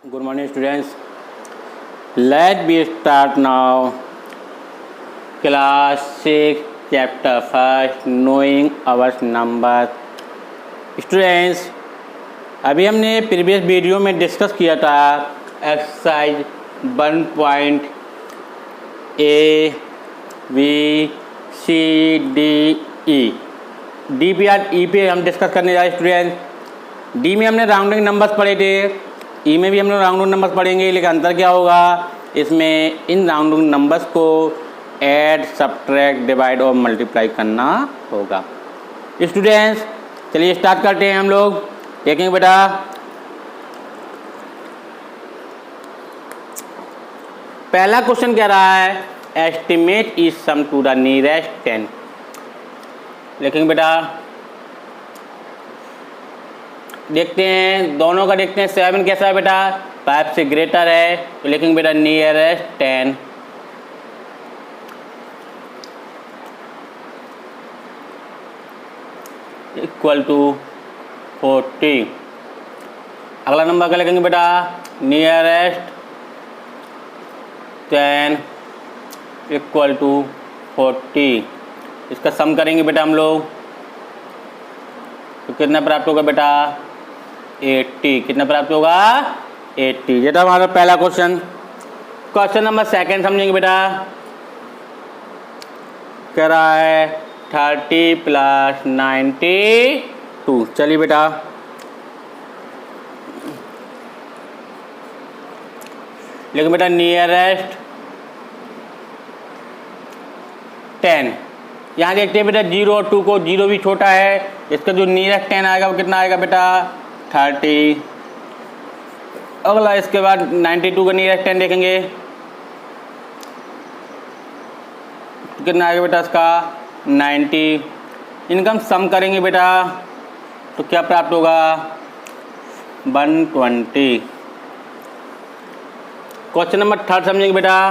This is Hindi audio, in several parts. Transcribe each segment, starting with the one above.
Good morning, students. Let we start now. Class 6, chapter 1, knowing our number. Students, अभी हमने प्रीवियस वीडियो में डिस्कस किया था exercise 1.A, B, C, D, E. D पे आज ई पे हम डिस्कस करने जा रहे स्टूडेंट। डी में हमने राउंडिंग नंबर्स पढ़े थे, ई में भी हम लोग राउंडिंग नंबर्स पढ़ेंगे, लेकिन अंतर क्या होगा, इसमें इन राउंडिंग नंबर्स को ऐड, सब्ट्रैक्ट, डिवाइड और मल्टीप्लाई करना होगा। स्टूडेंट्स चलिए स्टार्ट करते हैं हम लोग। देखेंगे बेटा, पहला क्वेश्चन कह रहा है estimate is sum to the nearest 10। लिखेंगे बेटा, देखते हैं दोनों का, देखते हैं 7 कैसा है बेटा, 5 से ग्रेटर है, तो लिखेंगे बेटा नियरेस्ट 10 इक्वल टू 40। अगला नंबर का लिखेंगे बेटा नियरेस्ट 10 इक्वल टू 40। इसका सम करेंगे बेटा हम लोग, तो कितना प्राप्त होगा बेटा 80। कितना प्राप्त होगा 80। ये था हमारा पहला क्वेश्चन। क्वेश्चन नंबर सेकंड समझेंगे बेटा, कह रहा है 30 + 92। चलिए बेटा, लेकिन बेटा नियरेस्ट 10, यहाँ देखते हैं बेटा 0 और 2 को, 0 भी छोटा है, इसका जो नियरेस्ट 10 आएगा वो कितना आएगा बेटा 30। अगला इसके बाद 92 का नियरेस्ट 10 देखेंगे, कितना आएगा बेटा इसका 90। इनका हम सम करेंगे बेटा, तो क्या प्राप्त होगा 120। क्वेश्चन नंबर थर्ड समझेंगे बेटा,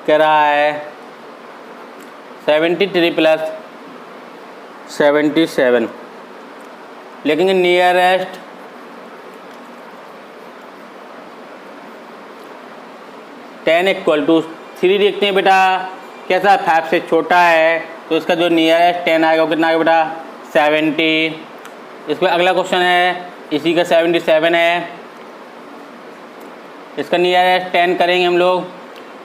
कह रहा है 73 + 77। लिखेंगे नियरेस्ट 10 इक्वल टू 3। देखते हैं बेटा कैसा 5 से छोटा है, तो इसका जो नियरेस्ट 10 आएगा वो कितना आएगा बेटा 70। इसमें अगला क्वेश्चन है, इसी का 77 है, इसका नियरेस्ट 10 करेंगे हम लोग,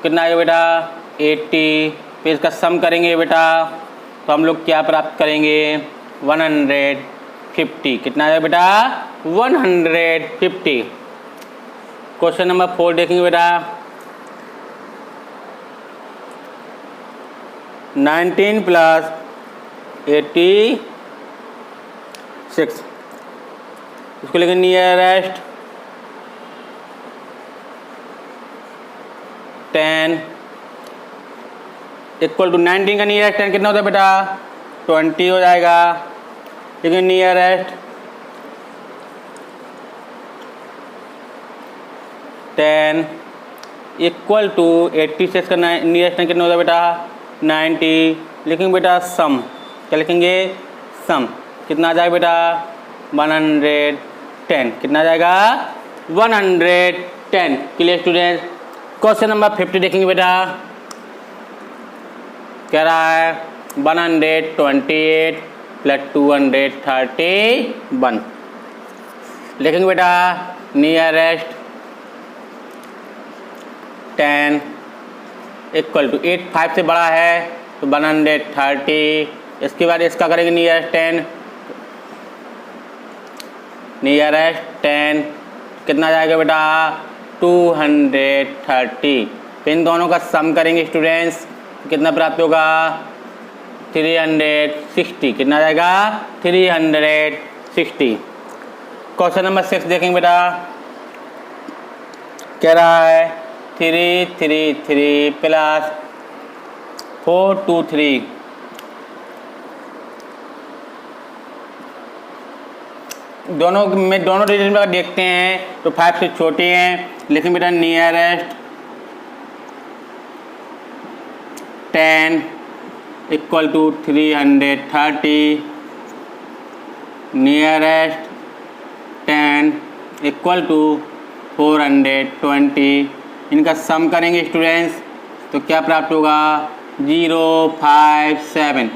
कितना आएगा बेटा 80। फिर इसका सम करेंगे बेटा, तो हम लोग क्या प्राप्त करेंगे 150। कितना आएगा बेटा 150। क्वेश्चन नंबर 4 देखेंगे बेटा, 19 + 86। इसको लेकिन नियरेस्ट 10 इक्वल टू 19 का नियरेस्ट 10 कितना होता है बेटा 20 हो जाएगा। लेकिन नियरेस्ट 10 इक्वल टू 86 का नियरेस्ट 10 कितना होता है बेटा 90। लिखेंगे बेटा सम, क्या लिखेंगे सम, कितना आ जाएगा बेटा 110। कितना आ जाएगा 110। Clear student. क्वेश्चन नंबर 50 देखेंगे बेटा, कह रहा है 128 + 231। लिखेंगे बेटा नियरेस्ट 10 इक्वल टू 8 5 से बड़ा है, तो 130। इसके बाद इसका करेंगे नियरेस्ट 10, नियरेस्ट 10 कितना जाएगा बेटा 230। फिर इन दोनों का सम करेंगे स्टूडेंट्स, कितना प्राप्त होगा 360। कितना जाएगा 360। क्वेश्चन नंबर 6 देखेंगे बेटा, कह रहा है 333 + 423। दोनों डिजिट में देखते हैं तो 5 से छोटे हैं, लेकिन बेटा nearest 10 equal to 330। Nearest 10 equal to 420। इनका सम करेंगे स्टूडेंट्स तो क्या प्राप्त होगा 057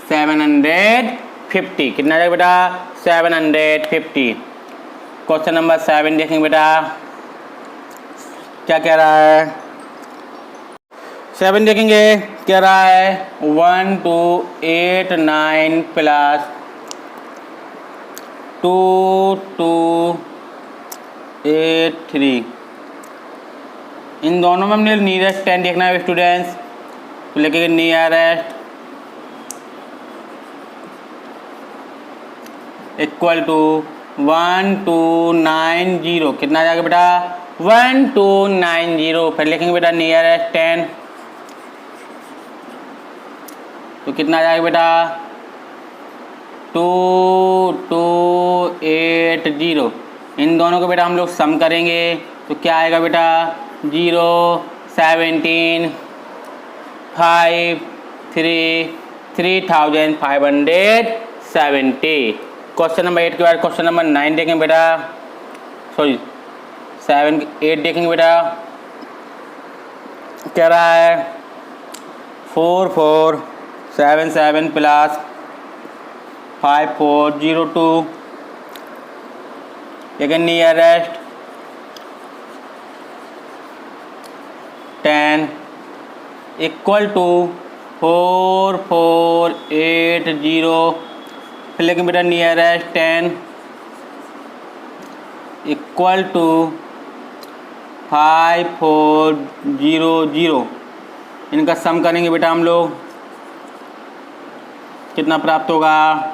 750। कितना जाएगा बेटा 750। क्वेश्चन नंबर 7 देखेंगे बेटा क्या कह रहा है। 7 देखेंगे कह रहा है 1289 प्लस 2283। इन दोनों में हमने नियरेस्ट 10 देखना है स्टूडेंट्स तो लिखेंगे नियरेस्ट इक्वल टू 1290। कितना जाएगा बेटा 1290। फिर लिखेंगे बेटा नियरेस्ट 10 तो कितना जाएगा बेटा 2280। इन दोनों को बेटा हम लोग सम करेंगे तो क्या आएगा बेटा 0 17 5 3 3570। क्वेश्चन नंबर 8 के बाद क्वेश्चन नंबर 9 देखेंगे बेटा, सॉरी 7 8 देखेंगे बेटा। क्या रहा है 4477 प्लस 5402। लेकिन नियरेस्ट 10 इक्वल टू 4480। फिर लेकिन बेटा नियरेस्ट 10 इक्वल टू 5400। इनका सम करेंगे बेटा हम लोग, कितना प्राप्त होगा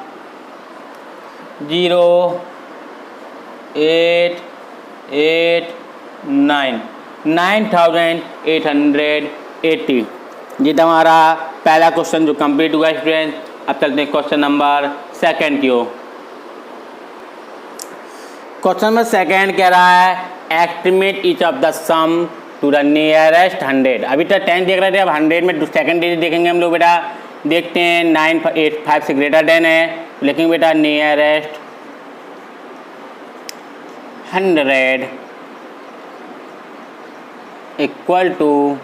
9880। ये तो हमारा पहला क्वेश्चन जो कंप्लीट हुआ स्टूडेंट। अब चलते हैं क्वेश्चन नंबर 2 की ओर। क्वेश्चन नंबर 2 कह रहा है estimate each of the sum to the nearest 100। अभी तक 10 देख रहे थे, अब 100 में सेकेंड डिजिट देखेंगे हम लोग बेटा। देखते हैं 985 से ग्रेटर देन है, लेकिन बेटा नियरेस्ट 100 इक्वल टू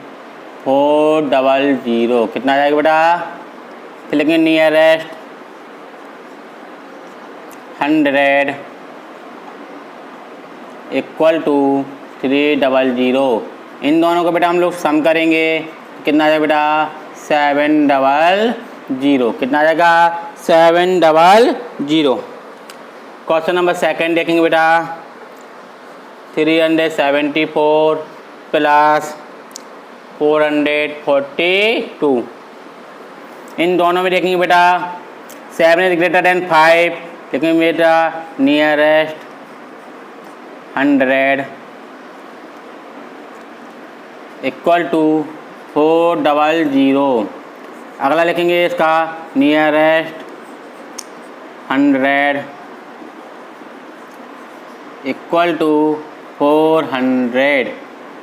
400। कितना आ जाएगा बेटा, फिर लेकिन नियरेस्ट 100 इक्वल टू 300। इन दोनों को बेटा हम लोग सम करेंगे, कितना आ जाएगा बेटा 700। कितना आ जाएगा 700। क्वेश्चन नंबर 2 देखेंगे बेटा 374 प्लस 442। इन दोनों में देखेंगे बेटा 7 इज ग्रेटर देन 5, लेकिन बेटा नियरेस्ट 100 इक्वल टू 400। अगला लिखेंगे इसका नियरेस्ट 100 इक्वल टू 400।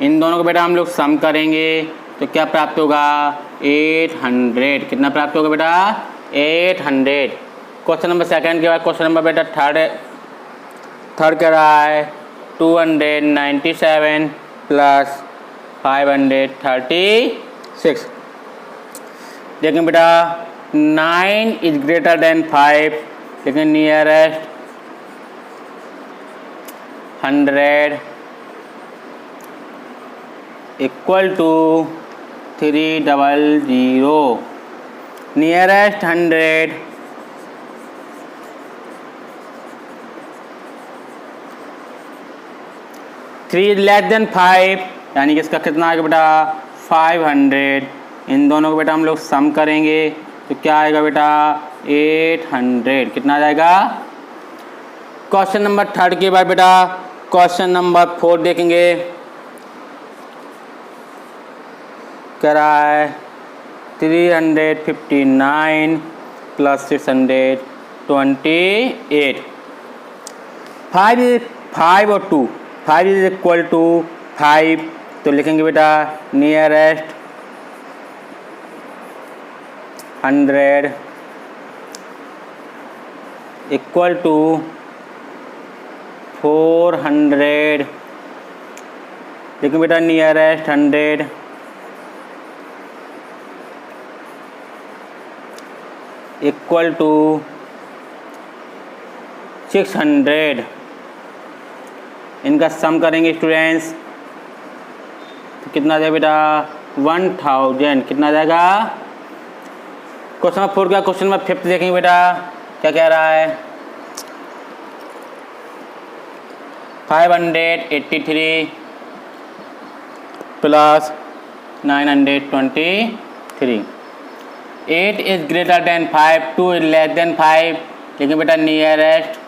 इन दोनों को बेटा हम लोग सम करेंगे तो क्या प्राप्त होगा 800। कितना प्राप्त होगा बेटा 800। क्वेश्चन नंबर 2 के बाद क्वेश्चन नंबर बेटा थर्ड कह रहा है 297 प्लस 536। देखें बेटा 9 इज ग्रेटर देन 5, लेकिन nearest 100 equal to 300। Nearest 100 3 is less than 5, यानी कि इसका कितना आएगा बेटा 500। इन दोनों को बेटा हम लोग सम करेंगे तो क्या आएगा बेटा 800। कितना आ जाएगा। क्वेश्चन नंबर 3 के बाद बेटा क्वेश्चन नंबर 4 देखेंगे। कह रहा है 359 प्लस 628। 5 और 2, 5 इज इक्वल टू 5, तो लिखेंगे बेटा नियरेस्ट 100 इक्वल टू 400, देखिए बेटा नियरेस्ट 100 इक्वल टू 600। इनका सम करेंगे स्टूडेंट्स तो कितना आ जाएगा बेटा 1000। कितना आ जाएगा? क्वेश्चन नंबर 4 का क्वेश्चन नंबर 5 देखेंगे बेटा क्या कह रहा है। 583 plus 923। 8 is greater than 5, 2 is less than 5। लेकिन बेटा नियरेस्ट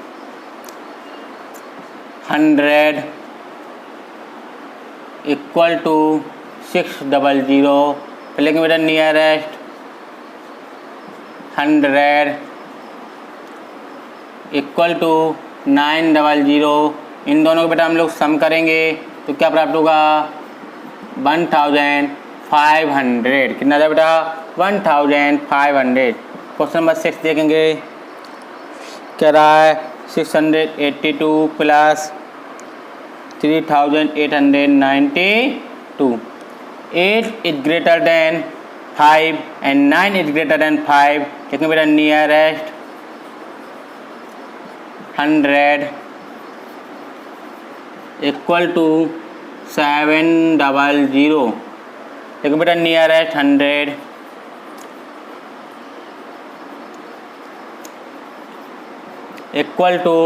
100 इक्वल टू 600। लेकिन बेटा नियरेस्ट 100 इक्वल टू 900। इन दोनों को बेटा हम लोग सम करेंगे तो क्या प्राप्त होगा 1500। कितना था बेटा 1500। क्वेश्चन नंबर 6 देखेंगे कह रहा है 682 plus 3892। 8 is greater than 5 and 9 is greater than 5। लेकिन बेटा नियरेस्ट 100 इक्वल टू 700। देखो बेटा नियरेस्ट 100 इक्वल टू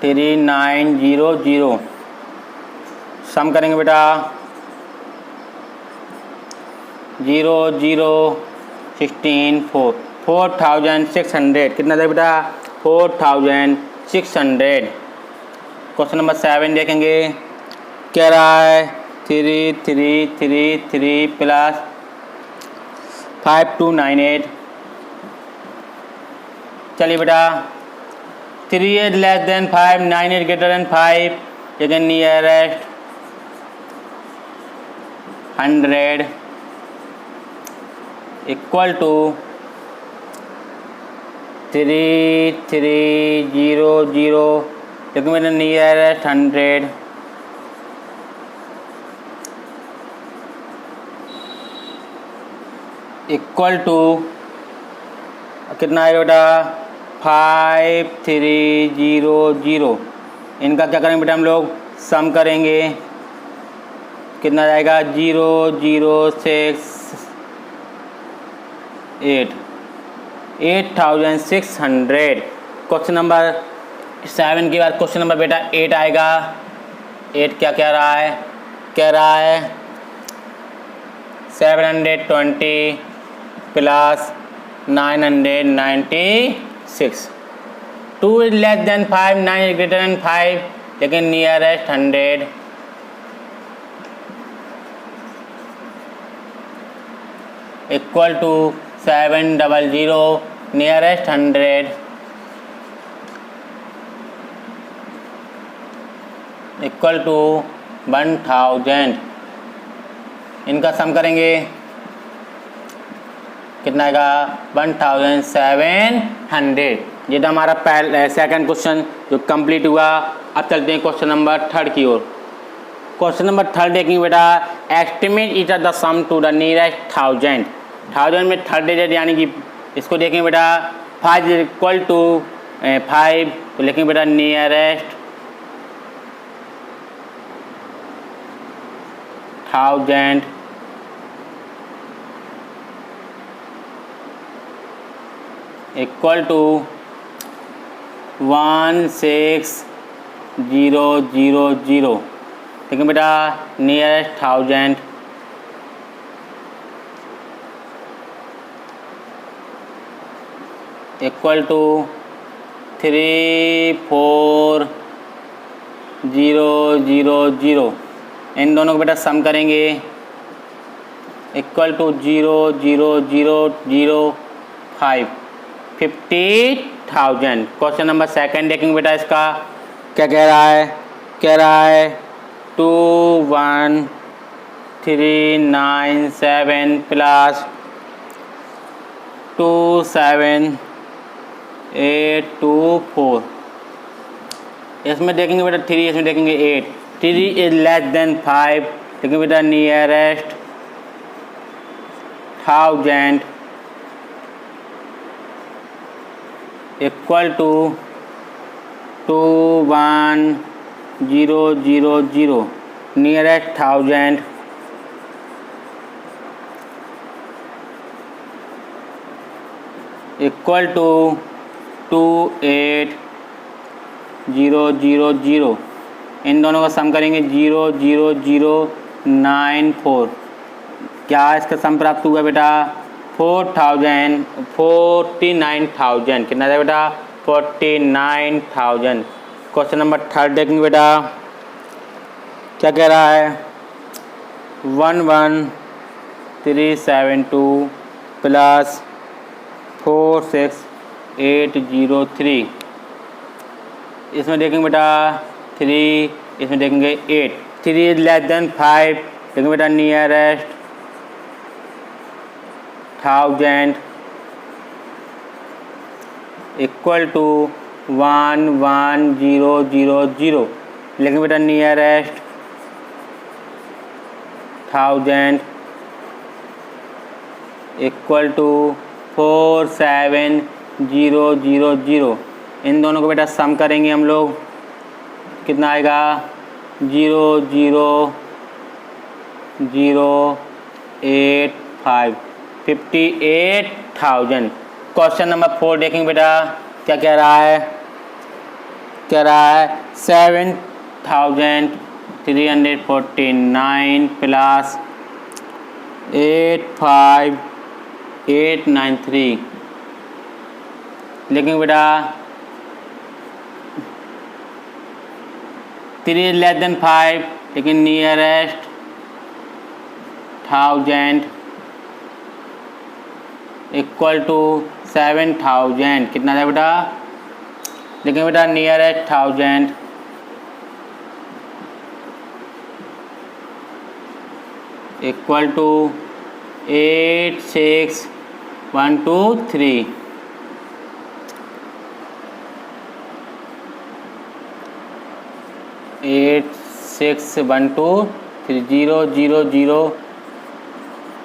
3900। सम करेंगे बेटा 0 0 16 4 4600। कितना था बेटा 4600। क्वेश्चन नंबर 7 देखेंगे कह रहा है 3333 प्लस 5298। चलिए बेटा 3 is less than 5, 9 is greater than 5। लेकिन नियरेस्ट 100 इक्वल टू 3300। लेकिन मेरा नियरेस्ट 100 इक्वल टू कितना है बेटा 5300। इनका क्या करेंगे बेटा हम लोग सम करेंगे कितना जाएगा 0068 8600। क्वेश्चन नंबर 7 के बाद क्वेश्चन नंबर बेटा 8 आएगा। 8 क्या कह रहा है कह रहा है 720 plus 996। 2 is less than 5, 9 is greater than 5। लेकिन nearest 100 equal to 700। Nearest 100 equal to 1000। इनका सम करेंगे कितना आएगा 1700। ये तो हमारा सेकंड क्वेश्चन जो कंप्लीट हुआ। अब चलते हैं क्वेश्चन नंबर 3 की ओर। क्वेश्चन नंबर 3 देखेंगे बेटा estimate it the sum to the nearest 1000 में 3rd डिजिट यानी कि इसको देखेंगे बेटा 5 इज इक्वल टू 5। तो लेकिन बेटा नियरेस्ट 1000 इक्वल टू 16000। ठीक है बेटा नियरेस्ट 1000 इक्वल टू 34000। इन दोनों को बेटा सम करेंगे इक्वल टू 00005 50,000। क्वेश्चन नंबर 2 देखेंगे बेटा इसका क्या कह रहा है 21397 प्लस 27 8 2 4। इसमें देखेंगे बेटा 3, इसमें देखेंगे 8। 3 इज लेस देन 5, लेकिन बेटा nearest 1000 equal to 21000, nearest 1000 equal to 28000। इन दोनों का सम करेंगे 00094। क्या इसका सम प्राप्त हुआ बेटा? 49,000। कितना था बेटा? 49,000। क्वेश्चन नंबर 3 देखेंगे बेटा, क्या कह रहा है? 11372 प्लस 46803। इसमें देखेंगे बेटा 3, इसमें देखेंगे 8। 3 इज लेस देन 5, देखेंगे बेटा नियरेस्ट 1000 इक्वल टू 11000, लेकिन बेटा नियरेस्ट 1000 इक्वल टू 47000। इन दोनों को बेटा सम करेंगे हम लोग, कितना आएगा? 00085, 58,000। क्वेश्चन नंबर 4 देखेंगे बेटा, क्या कह रहा है? कह रहा है 7349 प्लस 85893। लेकिन बेटा 3 लेस देन 5, लेकिन नियरेस्ट 1000 इक्वल टू 7000। कितना था बेटा? लेकिन बेटा नियरेस्ट 1000 इक्वल टू 86123। एट 612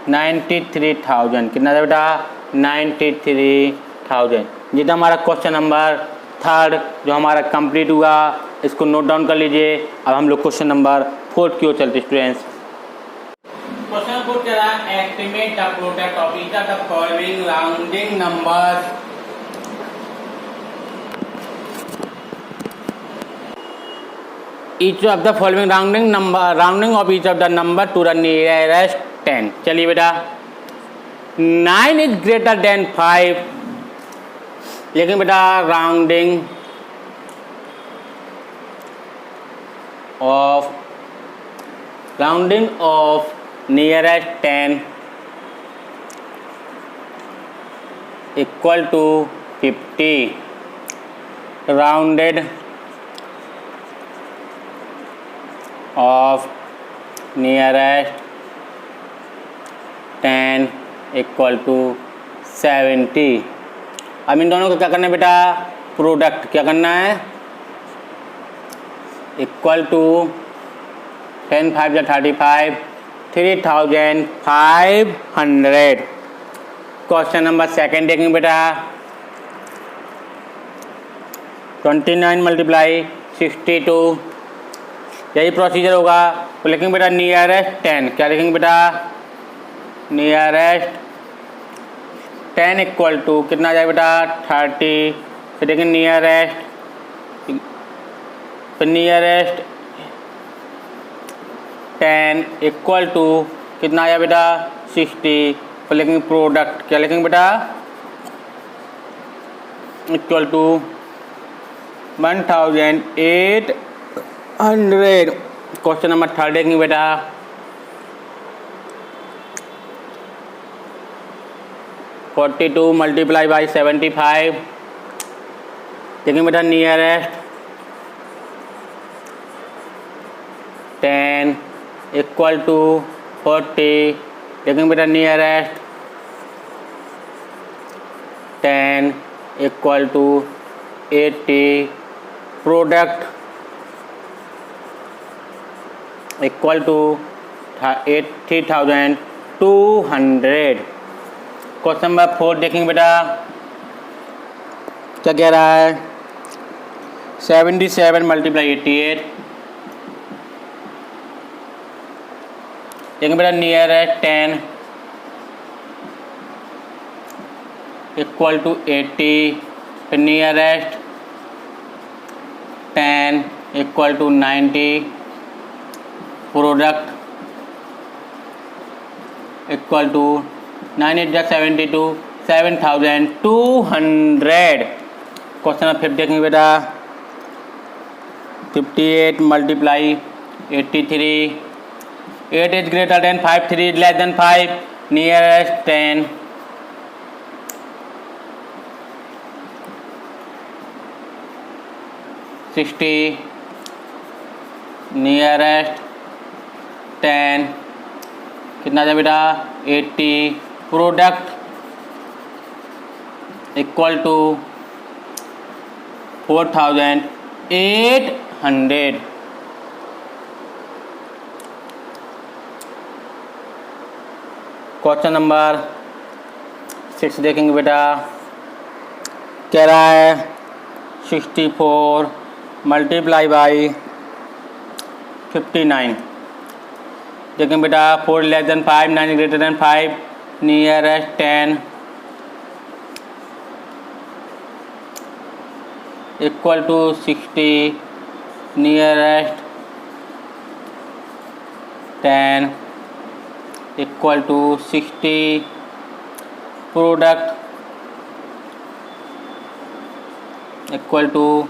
93,000। कितना था बेटा? 93,000। ये था हमारा क्वेश्चन नंबर 3 जो हमारा कंप्लीट हुआ। इसको नोट डाउन कर लीजिए। अब हम लोग क्वेश्चन नंबर 4 की ओर चलते स्टूडेंट्स। क्वेश्चन नंबर 4 कह रहा है estimate the product of each of the following rounding numbers. Each of the following rounding of each of the number to the nearest 10। चलिए बेटा 9 is greater than 5, लेकिन बेटा rounding off nearest 10 equal to 50। Rounded off nearest 10 equal to 70। अब इन दोनों को क्या करना है बेटा? प्रोडक्ट क्या करना है? Equal to 10 5 35, 3500। क्वेश्चन नंबर 2 देखेंगे बेटा, 29 मल्टीप्लाई 62। यही प्रोसीजर होगा। तो लिखेंगे बेटा नियरेस्ट 10। क्या लिखेंगे बेटा? नियरेस्ट 10 इक्वल टू कितना आ जाएगा बेटा? 30। फिर देखेंगे नियरेस्ट 10 इक्वल टू कितना आया बेटा? 60। फिर लिखेंगे प्रोडक्ट। क्या लिखेंगे बेटा? Equal to 1800। क्वेश्चन नंबर 3 देखेंगे बेटा, 42 मल्टीप्लाई बाई 75। देखेंगे बेटा नियरेस्ट 10 इक्वल टू 40। देखेंगे बेटा nearest 10 equal to 80 product equal to 3200। Question number 4 देखेंगे बेटा, क्या कह रहा है? 77 मल्टीप्लाई 88। देखेंगे बेटा नियरेस्ट 10 इक्वल टू 80, फिर nearest 10 equal to 90, product equal to 9 8 72 7200। Question number 5 देखेंगे बेटा, 58 multiply 83, 8 is greater than 5, 3 is less than 5, nearest 10 60, nearest 10 कितना था बेटा 80, product equal to 4800। Question number 6 देखेंगे बेटा, कह रहा है 64 मल्टीप्लाई बाई 59। देखें बेटा 4 less than 5, 9 greater than 5, nearest 10 equal to 60, nearest 10 equal to 60, product equal to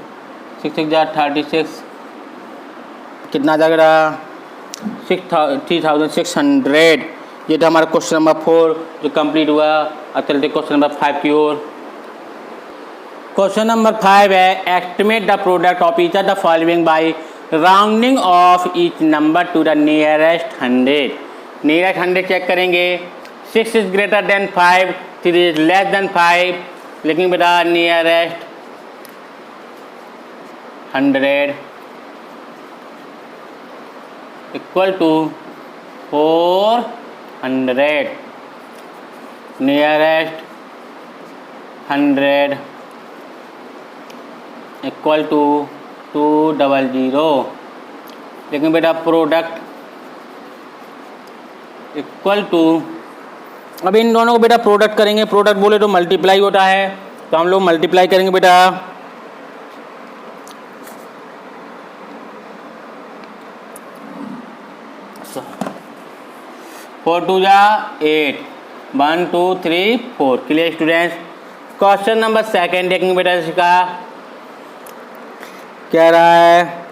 6 कितना जाएगा 3600। ये था हमारा क्वेश्चन नंबर 4 जो कंप्लीट हुआ। अब चलते क्वेश्चन नंबर 5 की ओर। क्वेश्चन नंबर 5 है estimate the product of each of the following by rounding off each number to the nearest 100। Nearest 100 check करेंगे। 6 is greater than 5, 3 is less than 5, लेकिन बेटा nearest 100 equal to 400, nearest 100 equal to 200, लेकिन बेटा प्रोडक्ट इक्वल टू, अब इन दोनों को बेटा प्रोडक्ट करेंगे। प्रोडक्ट बोले तो मल्टीप्लाई होता है, तो हम लोग मल्टीप्लाई करेंगे बेटा। फोर टू जा 8, 1 2 3 4। Clear students. क्वेश्चन नंबर 2 देखेंगे बेटा, इसका कह रहा है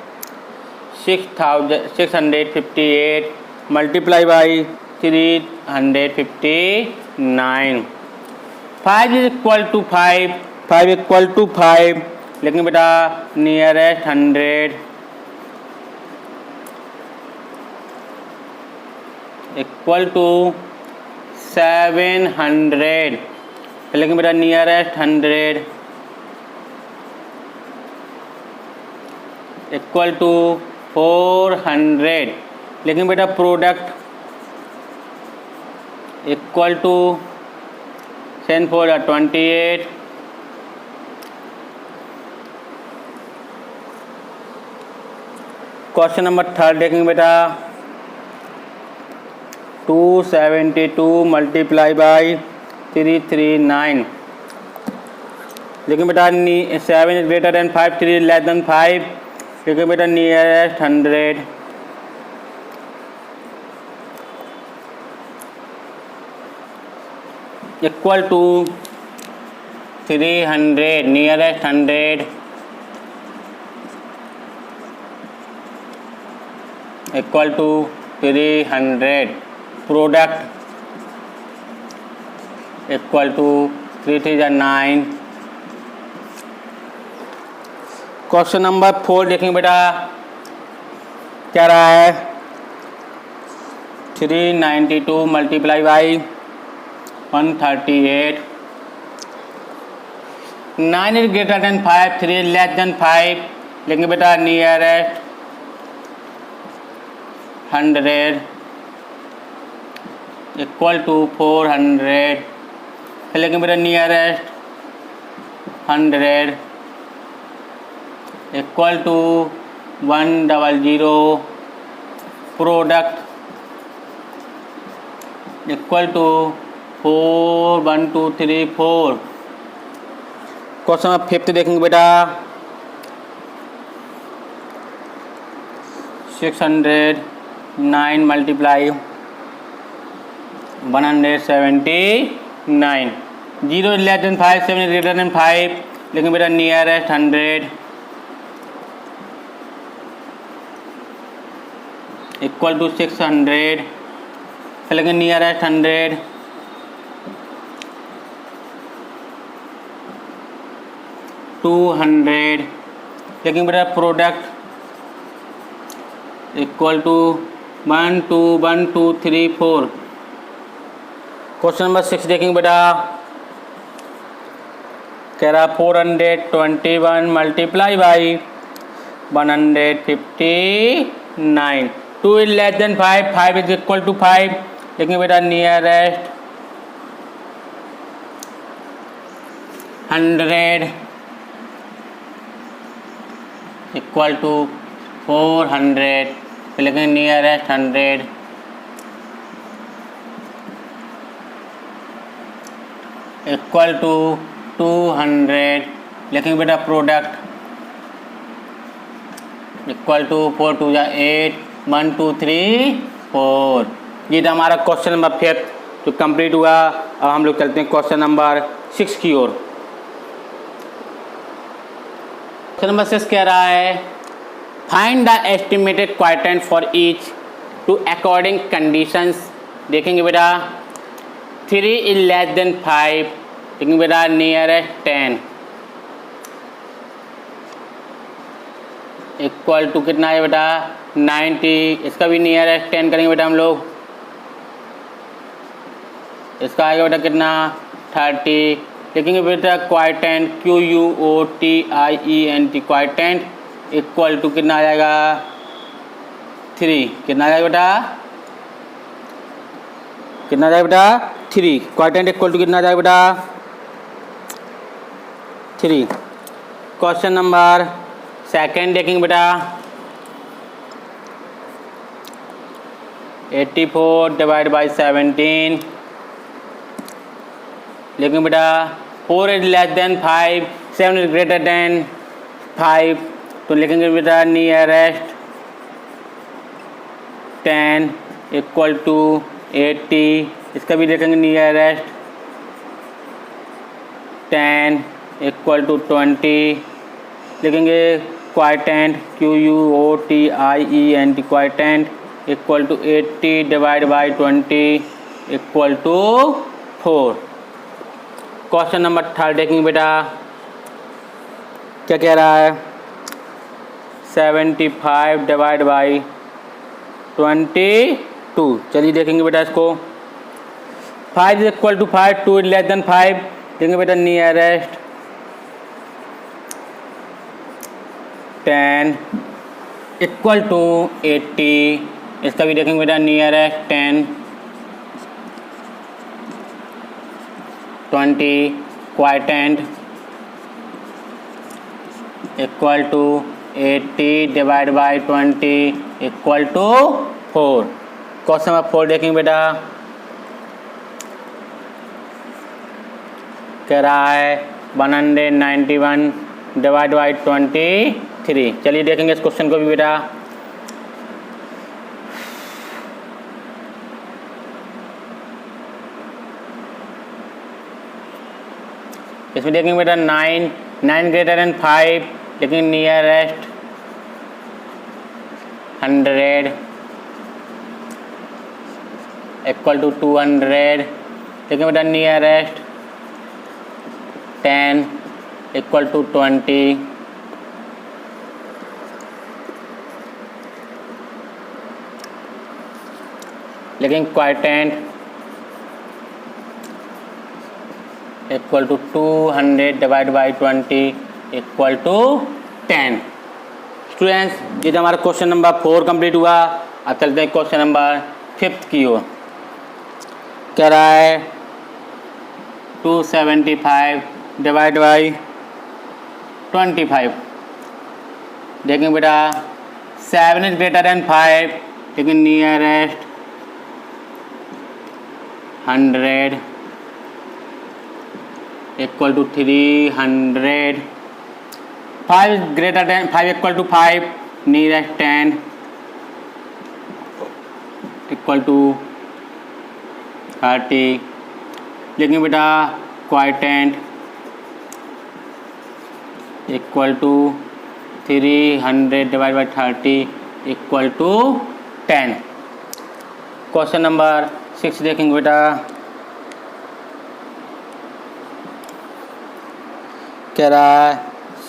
658 multiply by 359। 5 is equal to 5 equal to 5, लेकिन बेटा नियरेस्ट 100 इक्वल टू 700, लेकिन बेटा नियरेस्ट 100 इक्वल टू 400, लेकिन बेटा product equal to 7 4 28। Question number 3 देखेंगे बेटा, 272 मल्टीप्लाई बाई 339, लेकिन बेटा 7 is greater than 5, 3 is less than 5, लेकिन बेटा nearest 100 equal to 300, nearest 100 equal to 300, product equal to 3 3 जा 9। क्वेश्चन नंबर 4 देखेंगे बेटा, क्या रहा है 392 multiply by 138, 9 is greater than 5, 3 is less than 5, लेकिन बेटा नियरेस्ट 100 इक्वल टू 400, लेकिन बेटा nearest 100 equal to 100, product equal to 4, 1 2 3 4। Question number 5 देखेंगे बेटा, 609 multiply 179, 0 is less than 5, 7 is greater than 5, लेकिन बेटा नियरेस्ट 100 इक्वल टू 600, लेकिन नियरेस्ट 100 200, लेकिन बेटा product equal to 1 2 1 2 3 4। Question number 6 देखेंगे बेटा, कह रहा 421 multiply by 159, 2 is less than 5, 5 is equal to 5, लेकिन बेटा नियरेस्ट 100 इक्वल टू 400, लेकिन नियरेस्ट 100 इक्वल टू 200, लेकिन बेटा प्रोडक्ट इक्वल टू 4 2 8, 1 2 3 4। ये था हमारा क्वेश्चन नंबर 5 जो कंप्लीट हुआ। अब हम लोग चलते हैं क्वेश्चन नंबर 6 की ओर। क्वेश्चन नंबर 6 कह रहा है, find the estimated quotient for each two according conditions. देखेंगे बेटा 3 इज लेस देन 5, लेकिन बेटा नियरेस्ट 10 इक्वल टू कितना है बेटा 90, इसका भी नियरेस्ट 10 करेंगे बेटा हम लोग, इसका आएगा बेटा कितना 30, लेकिन बेटा क्वाइटेंट QUOTIENT क्वाइटेंट इक्वल टू कितना आ जाएगा 3, कितना आ जाएगा बेटा, कितना आ जाएगा बेटा 3, क्वाइटेंट इक्वल टू कितना आ जाएगा बेटा 3। क्वेश्चन नंबर 2 देखेंगे बेटा, 84 डिवाइड बाई 17, लेकिन बेटा 4 is less than 5, 7 is greater than 5, तो लिखेंगे बेटा नियरेस्ट 10 इक्वल टू 80, इसका भी लिखेंगे नियरेस्ट 10 इक्वल टू 20, लिखेंगे quotient QUOTIENT quotient equal to 80 divide by 20 equal to 4। Question number 3 देखेंगे बेटा, क्या कह रहा है 75 डिवाइड बाई 22। चलिए देखेंगे बेटा इसको, 5 is equal to 5, 2 is less than 5, देखेंगे बेटा नियरेस्ट 10 इक्वल टू 80, इसका भी देखेंगे बेटा nearest 10 20, quotient equal to 80 divide by 20 equal to 4। Question number 4 देखेंगे बेटा, कह रहा है 191 डिवाइड बाई 23। चलिए देखेंगे इस क्वेश्चन को भी बेटा, इसमें देखेंगे बेटा 9 ग्रेटर देन 5, लेकिन नियरेस्ट 100 इक्वल टू 200, लेकिन बेटा नियरेस्ट 10 इक्वल टू 20, लेकिन quotient equal to 200 divide by 20 equal to 10। Students ये तो हमारा क्वेश्चन नंबर 4 कंप्लीट हुआ। अब चलते हैं क्वेश्चन नंबर 5 की ओर। कह रहा है 275 डिवाइड बाई 25। देखेंगे बेटा 7 इज ग्रेटर देन 5, लेकिन nearest 100 equal to 300। 5 is greater than 5 equal to 5, nearest 10 equal to 30। लेकिन बेटा quotient equal to 300 divide by 30 equal to 10। Question number 6 देखेंगे बेटा। कह रहा है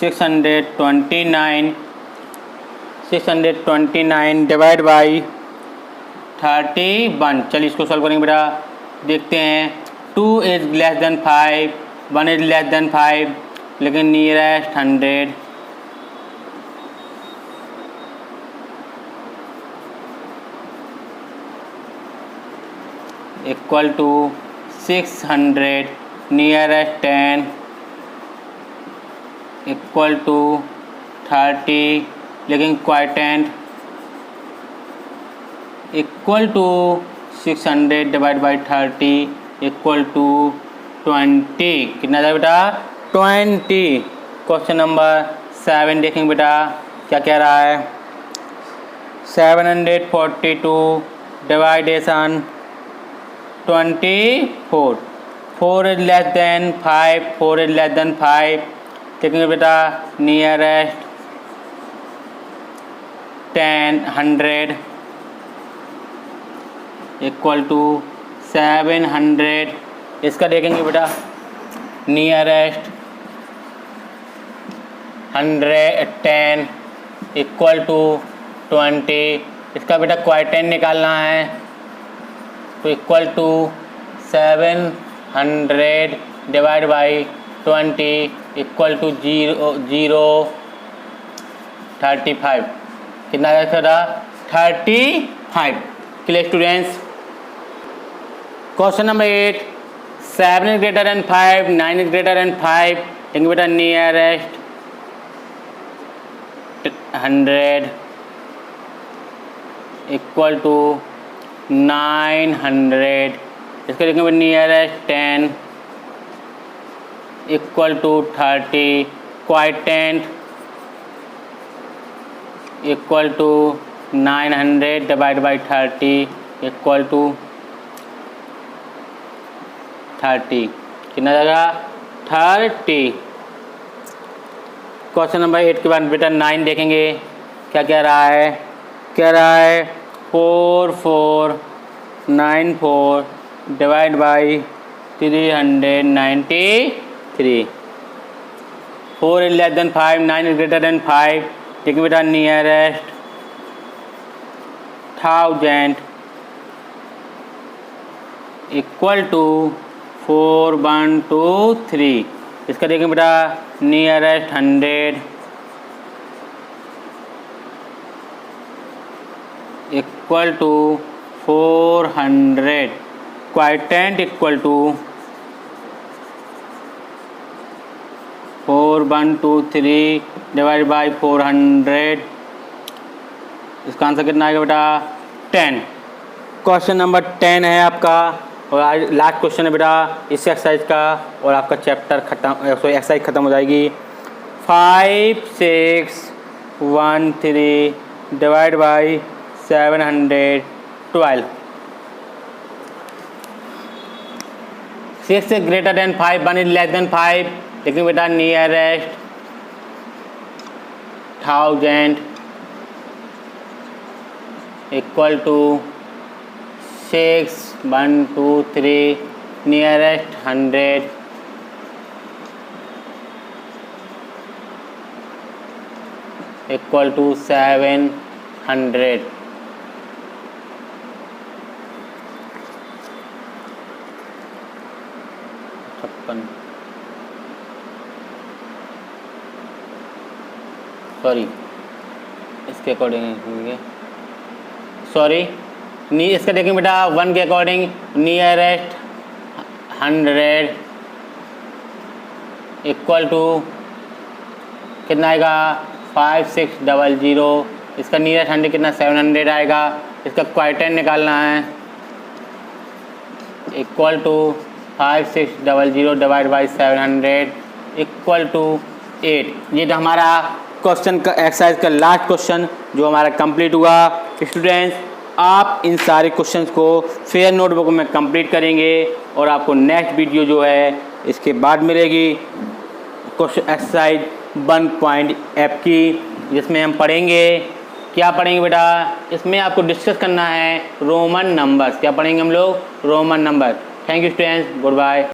629 डिवाइड बाई 31। चलिए इसको सॉल्व करेंगे बेटा। देखते हैं 2 is less than 5, 1 is less than 5, लेकिन nearest 100 equal to 600, nearest 10 equal to 30, लेकिन quotient equal to 600 divide by 30 equal to 20। कितना था बेटा 20। क्वेश्चन नंबर 7 देखेंगे बेटा क्या कह रहा है। 742 डिवाइडेशन 24। 4 is less than 5, 4 is less than 5, देखेंगे बेटा नियरेस्ट 100 इक्वल टू 700। इसका देखेंगे बेटा नियरेस्ट 110 इक्वल टू 20। इसका बेटा क्वाइटेंट निकालना है तो equal to 700 divide by 20 equal to 35। कितना था 35। Clear students. Question number 8 7 is greater than 5, 9 is greater than 5, लेकिन बेटा नियरेस्ट 100 इक्वल टू 900। इसके देखेंगे nearest 10 equal to 30, quotient equal to 900 divide by 30 equal to 30। कितना जाएगा 30। क्वेश्चन नंबर 8 के बाद बेटा 9 देखेंगे क्या कह रहा है। कह रहा है 4494 divide by 393। 4 is less than 5, 9 is greater than 5, लेकिन बेटा नियरेस्ट 1000 इक्वल टू 4123। इसका देखें बेटा nearest 100 equal to 400, quotient equal to 4123 divide by 400। इसका आंसर कितना आएगा बेटा 10। क्वेश्चन नंबर 10 है आपका और आज लास्ट क्वेश्चन है बेटा इस एक्सरसाइज का और आपका चैप्टर खत्म, एक्सरसाइज ख़त्म हो जाएगी। 5613 divide by 712। 6 is greater than 5, 1 is less than 5, लेकिन बेटा nearest 1000 equal to 6 1 2 3 nearest 100 equal to 700। Sorry इसके अकॉर्डिंग सॉरी इसका देखें बेटा 1 के अकॉर्डिंग नियरेस्ट 100 इक्वल टू कितना आएगा 5600। इसका नियरेस्ट 100 कितना 700 आएगा। इसका क्वार्टाइल निकालना है equal to 5600 divide by 700 equal to 8। ये तो हमारा क्वेश्चन का एक्सरसाइज का लास्ट क्वेश्चन जो हमारा कंप्लीट हुआ। स्टूडेंट्स आप इन सारे क्वेश्चंस को फेयर नोटबुक में कंप्लीट करेंगे और आपको नेक्स्ट वीडियो जो है इसके बाद मिलेगी क्वेश्चन एक्सरसाइज 1.f की, जिसमें हम पढ़ेंगे क्या पढ़ेंगे बेटा, इसमें आपको डिस्कस करना है रोमन नंबर्स। क्या पढ़ेंगे हम लोग? Roman number. Thank you students, good bye.